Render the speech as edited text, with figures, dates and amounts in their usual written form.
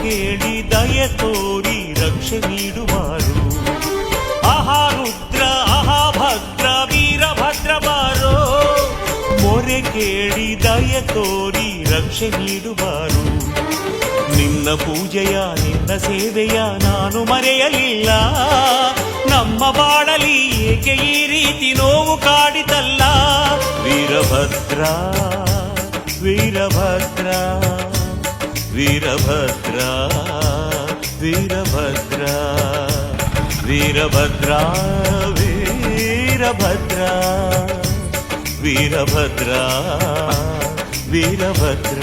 ಕೇಳಿ ದಯೆ ತೋರಿ ರಕ್ಷೆ ನೀಡುವಾರು. ಆಹಾ ರುದ್ರ ಆಹಾ ಭದ್ರ ವೀರಭದ್ರ ಬಾರೋ, ಮೊರೆ ಕೇಳಿ ದಯೆ ತೋರಿ ರಕ್ಷೆ ನೀಡುವಾರು. ನಿನ್ನ ಪೂಜೆಯ ನಿನ್ನ ಸೇವೆಯ ನಾನು ಮರೆಯಲಿಲ್ಲ, ನಮ್ಮ ಬಾಳಲಿ ಏಕೆ ಈ ರೀತಿ ನೋವು ಕಾಡಿತಲ್ಲ. ವೀರಭದ್ರ ವೀರಭದ್ರ ವೀರಭದ್ರ ವೀರಭದ್ರ ವೀರಭದ್ರ ವೀರಭದ್ರ ವೀರಭದ್ರ ವೀರಭದ್ರ.